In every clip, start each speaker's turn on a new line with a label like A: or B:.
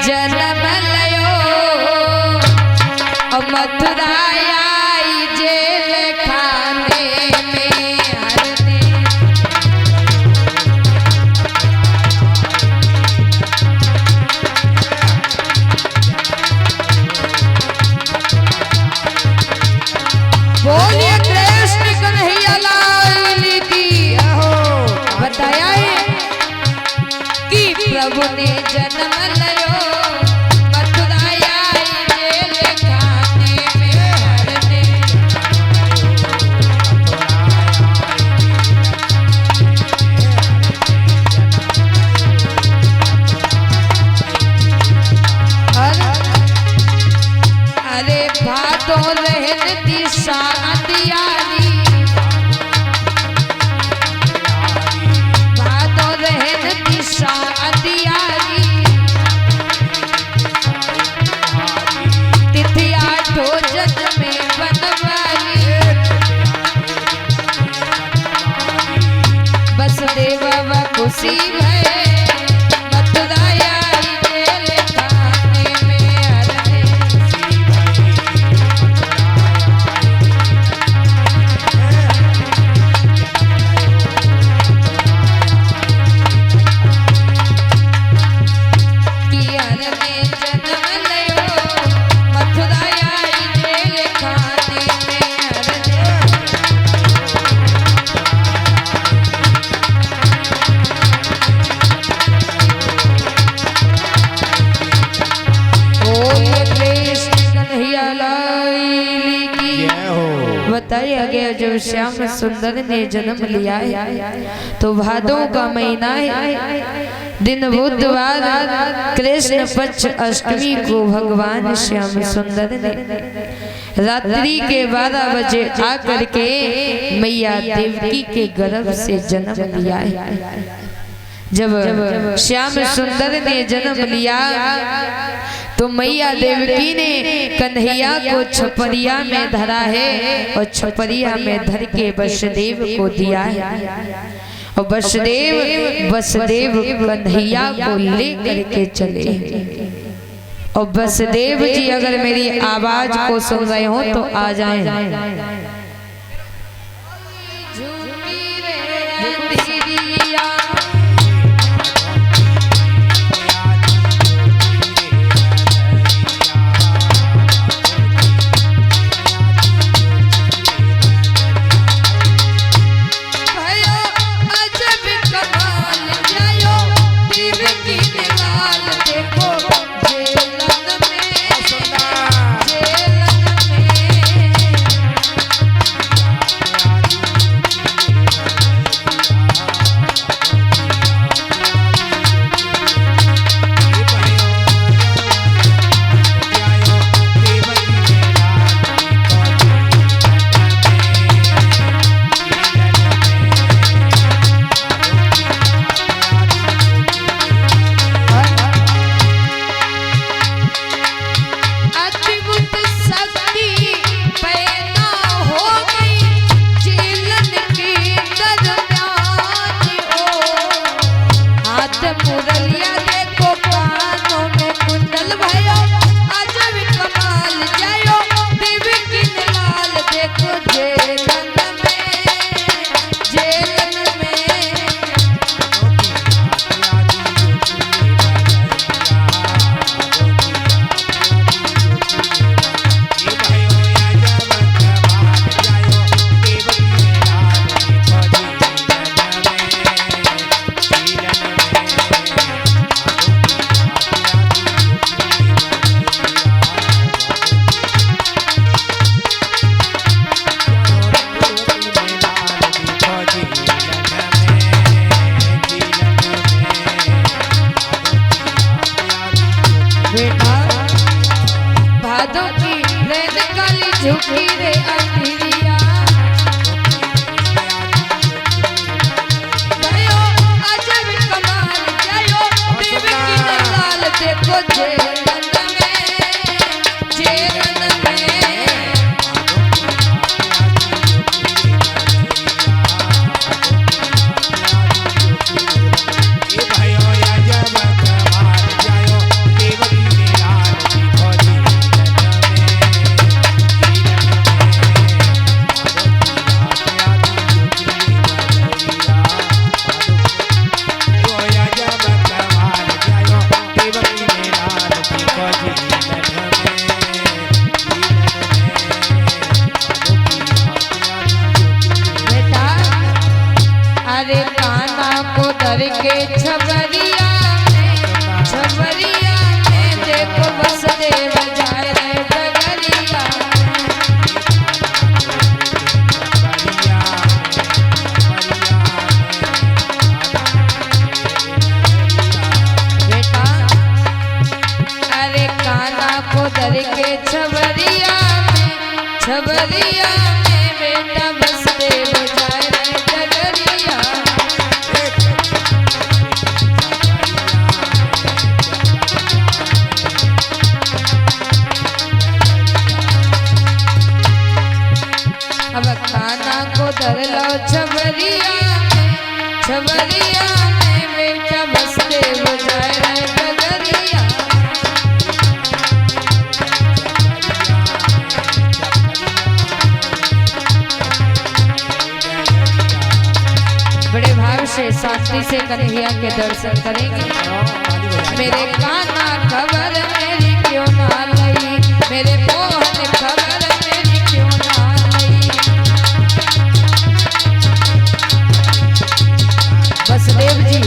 A: जन्म लयो मथुरा आई जेल खाने में हरने। बोलिए कृष्ण कन्हैया लाल की। बताया है कि प्रभु ने जन्म लयो मथुरा आई जेल खाने में हरने। अरे भादों रहन दिशा दियारी, भादों रहन दिशा दियारी, तिथि आठो जग में बनवारी। वसुदेव खुशी भय मथुरा आई जेल खाने में हरने। बताया गया जब श्याम सुंदर ने जन्म लिया है तो भादों का महीना है, दिन बुधवार, कृष्ण पक्ष अष्टमी को भगवान श्याम सुंदर ने रात्रि के 12 बजे आकर के मैया देवकी के गर्भ से जन्म लिया है। जब श्याम सुंदर ने जन्म लिया तो मैया देवकी ने कन्हैया को छपरिया में धरा है और छपरिया में धर के वसुदेव को दिया है। और वसुदेव कन्हैया को लेकर के चले। और वसुदेव जी अगर मेरी आवाज को सुन रहे हो तो आ जाएं। झुकी रे अंधिरिया जायो अजब कमाल जायो देवी की लाल देखो जेलन में ये भाइयों अजब कमाल जायो देवी काना को दर के छबरिया में बेटा बसदेव जाए रे डगरिया। अब काना को दर लो छबरिया में बेटा बसदेव जाए रे डगरिया। बड़े भाव से शांति से कन्हैया के दर्शन करेंगे। मेरे काना खबर मेरी क्यों ना लई, मेरे मोहन खबर मेरी क्यों ना लई। बसदेव जी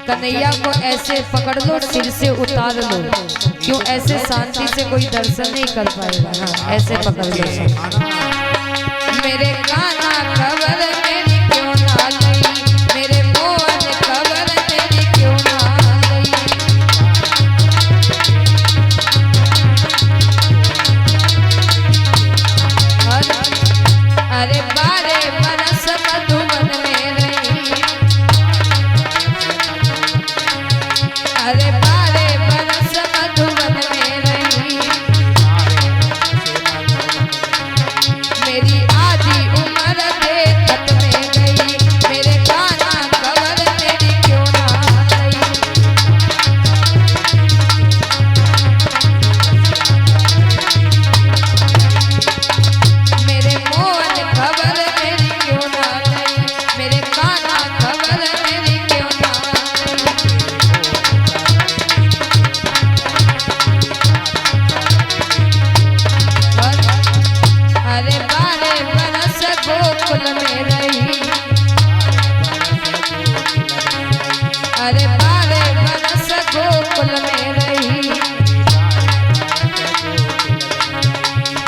A: कन्हैया को ऐसे पकड़ लो, सिर से उतार लो, क्यों ऐसे शांति से कोई दर्शन नहीं कर पाएगा। हाँ ऐसे पकड़ लो। मेरे काना खबर मेरी क्यों ना लई, मेरे मोहन खबर मेरी क्यों ना लई। अरे 12 बरस मधुबन में रही, अरे 12 बरस मधुबन में रही। मेरी आधी उम्र देखत में गई, मेरे काना खबर मेरी क्यों ना लई। मेरे मोहन खबर मेरी क्यों ना लई, मेरे काना खबर मेरी क्यों ना लई। अरे 12 बरस गोकुल में रही, अरे 12 बरस गोकुल में रही।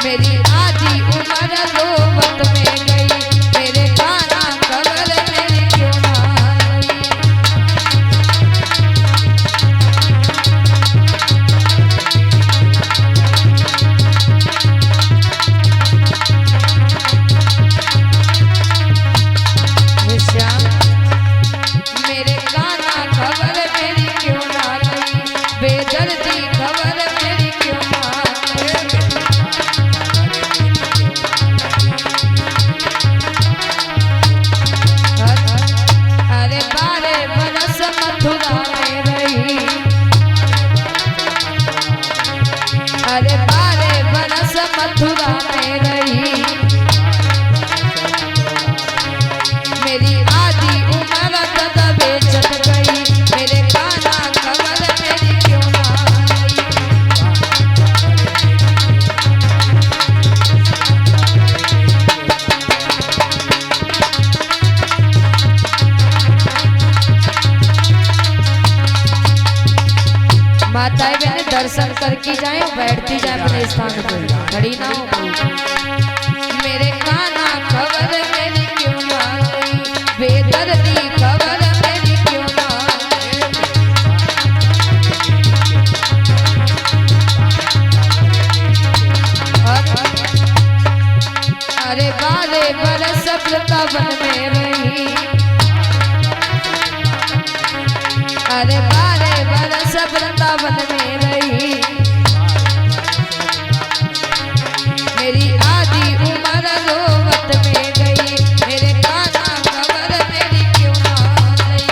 A: मेरी आधी उम्र लोमत में गई, मेरे काना खबर मेरी क्यों ना लई। श्याम मेरे काना खबर मेरी क्यों ना लई, बेदर्दी खबर मेरी क्यों ना लई। अरे 12 बरस मथुरा में रही, अरे 12 बरस मथुरा में रही। मेरी आधी उम्र तक बेचत गई, मेरे काना खबर मेरी क्यों ना लई। माताएं बहनें दर्शन करके जाए, बैठती जाए अपने स्थान पर, खड़ी ना हो। मेरे काना खबर मेरी क्यों ना लई, बेदर्दी खबर मेरी क्यों ना लई। अरे 12 बरस वृंदावन में रही, अरे 12 बरस वृंदावन में रही। मेरी आधी उम्र लोमत में गई, मेरे काना खबर मेरी क्यों ना लई।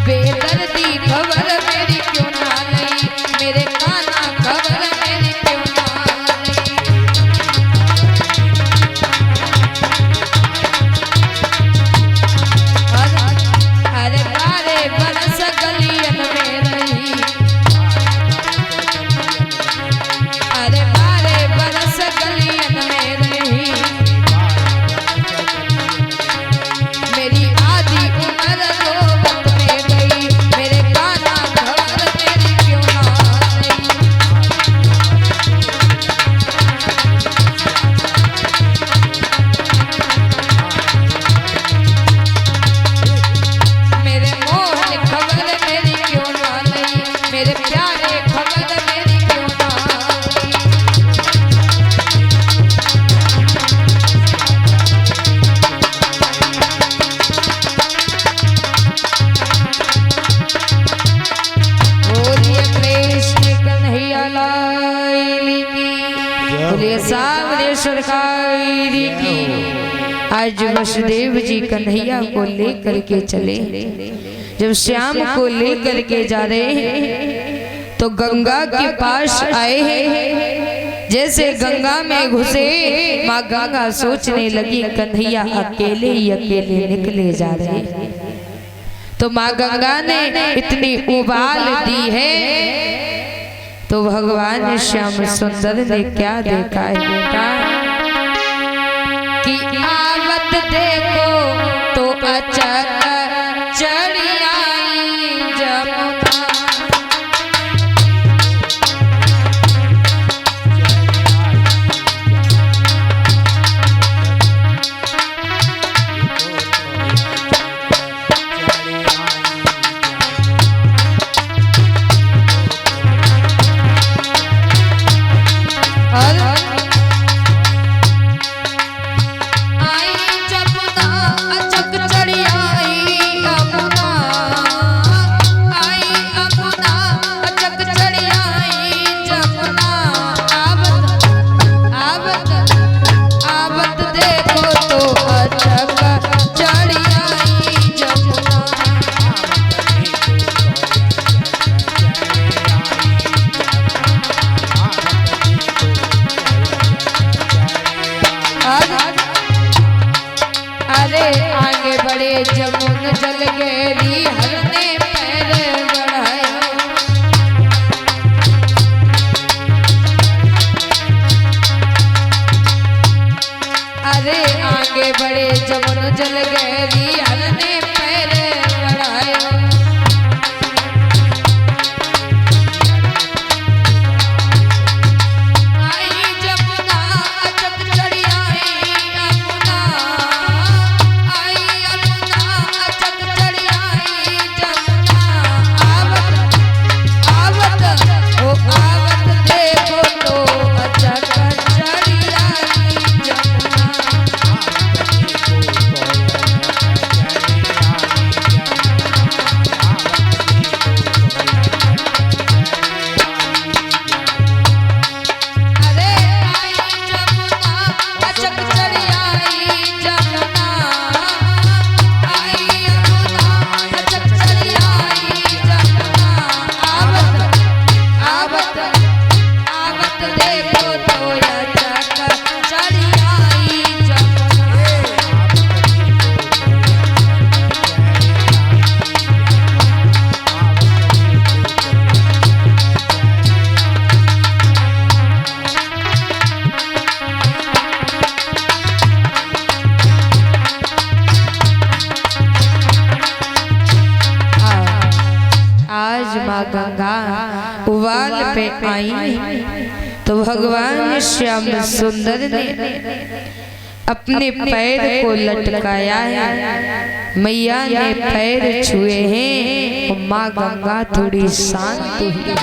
A: बेदर्दी खबर मेरी क्यों ना लई, मेरे काना खबर मेरी सावरे सरकार की। आज वसुदेव जी कन्हैया को लेकर के चले। जब श्याम को लेकर के जा रहे हैं तो गंगा के पास आए हैं। जैसे गंगा में घुसे, माँ गंगा सोचने लगी कन्हैया अकेले ही अकेले निकले जा रहे हैं। तो माँ गंगा ने इतनी उबाल दी है तो भगवान श्याम सुंदर ने क्या देखा है बेटा कि आवत देखो तो अचक चढ़ी आई जमुना। जमुन जल गेरी हरने पैर बढ़ाया। अरे आगे बढ़े जमुन जल गेरी हरने पैर बढ़ाया। आई जमुना अचक चढ़ी आई यमुना। माँ गंगा उबाल पे आई तो भगवान श्याम सुंदर ने अपने पैर को लटकाया है। मैया ने पैर छुए हैं और माँ गंगा थोड़ी शांत हुई।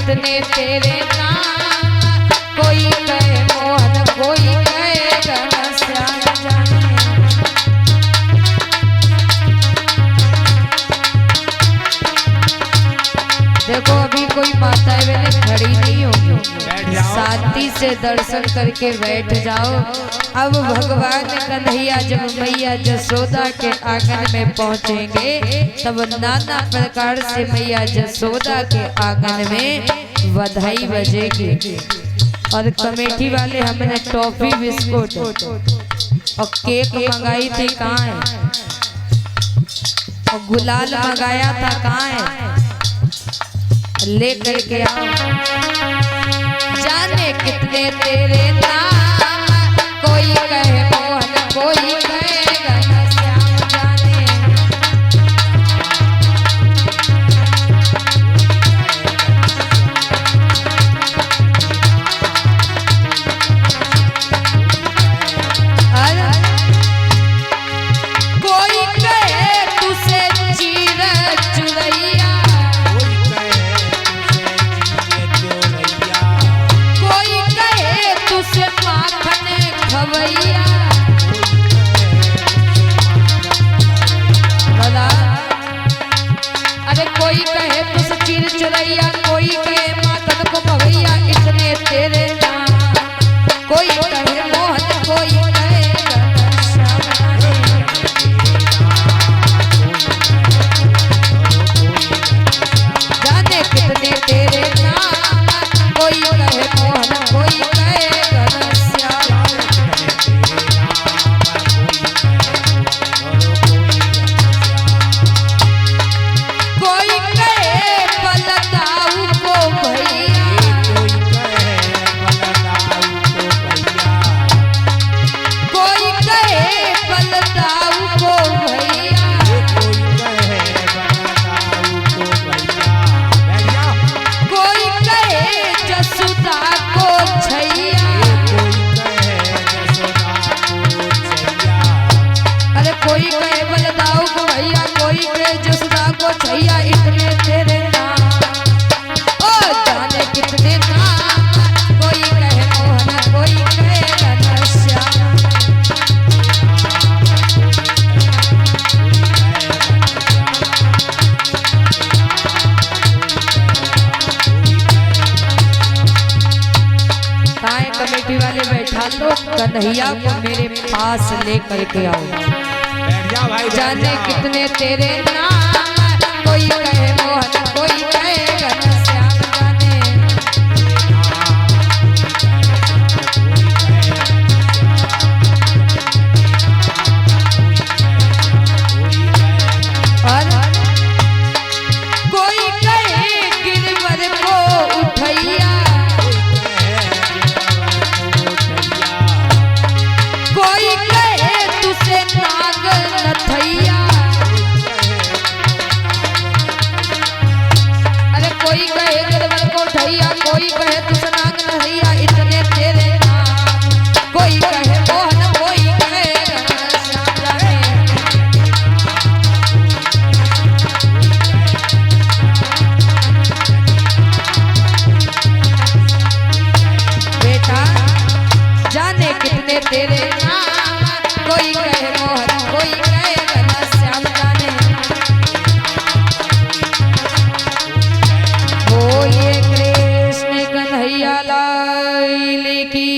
A: कितने तेरे नाम, कोई कहे मोहन कोई कहे घनश्याम जाने। देखो अभी कोई माताएं बहनें खड़ी नहीं होगी, शांति से दर्शन करके बैठ जाओ। अब भगवान कन्हैया जब मैया जसोदा के आंगन में पहुंचेंगे तब नाना प्रकार से मैया जसोदा के आंगन में बधाई बजेगी। और कमेटी वाले हमने टॉफी बिस्कुट और केक मंगाई थी, कहाँ है? और गुलाल मंगाया था, कहाँ है? ले करके आओ। जाने कितने तेरे नाम, कोई कहे मोहन कोई कहे घनश्याम जाने। कोई कहे तुझसे चीर चुरैया, अरे कोई कहे तुझ चीर चुरैया, कोई कहे मातन को भवैया, इतने तेरे नाम। कोई कहे मोहन, कोई कहे घनश्याम, जाने कितने तेरे नाम। कोई कहे मोहन, कोई कहे घनश्याम। कोई कहे बलदाऊ को भैया, कोई कहे बलदाऊ को भैया, कोई कहे जसुदा को छैया। अरे कोई कहे बलदाऊ को भैया, कोई कहे जसुदा को छैया, इतने तेरे नाम। ओ जाने कितने नाम। कोई कहे मोहन, कोई कहे घनश्याम। ताए कमेटी वाले बैठा लो, कन्हैया को मेरे पास लेकर के आओ। जाने कितने तेरे नाम। कोई कहे मोहन, कोई कहे घनश्याम, जाने और कोई कहे गिरवर को उठैया, कोई कहे तुझसे नाग नथैया। अरे कोई कहे गिरवर को उठैया, कोई कहे तुझसे नाग नथैया, इतने तेरे नाम। कोई कहे मोहन, कोई कहे घनश्याम, जाने बेटा जाने कितने तेरे नाम। कोई कहे मोहन, कोई कहे घनश्याम, जाने बोलिए कृष्ण कन्हैया लाल की,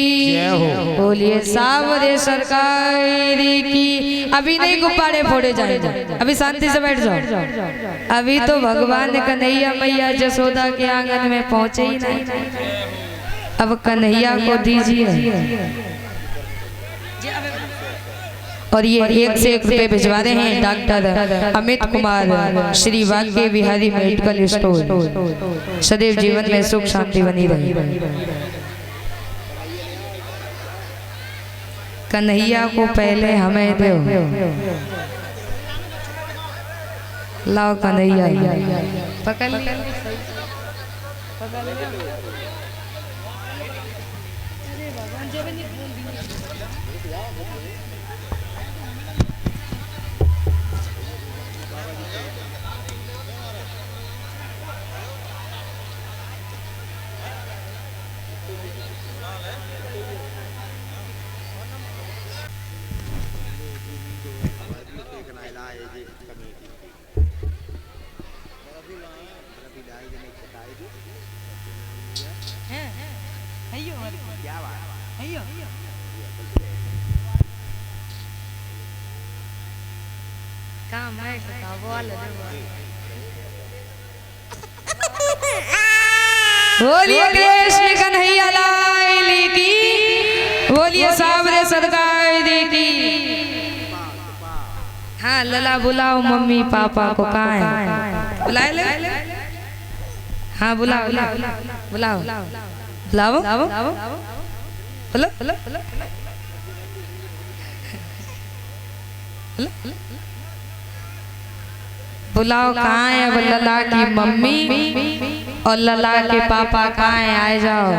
A: बोलिए सावरे सरकार की। अभी नहीं गुब्बारे फोड़े जाएंगे, अभी शांति से बैठ जाओ। अभी तो भगवान कन्हैया मैया जसोदा के आंगन में पहुंचे ही नहीं। अब कन्हैया को दीजिए। और ये 1 से 1 रुपए भिजवा रहे हैं डॉक्टर अमित कुमार, श्री वाक्य विहारी मेडिकल स्टोर। सदैव जीवन में सुख शांति बनी रहे। कन्हैया को पहले हमें दो। लाओ कन्हैया, पकड़ लिया। बोलिए कृष्ण कन्हैया लाल की, बोलिए सावरे सरकार की। हाँ लला बुलाओ मम्मी पापा को। कहाँ है? बुलाए ले। हाँ बुलाओ बुलाओ बुलाओ बुलाओ बुलाओ बुलाओ। कहाँ है? वो लला की मम्मी और लला के पापा कहाँ है? आए जाओ।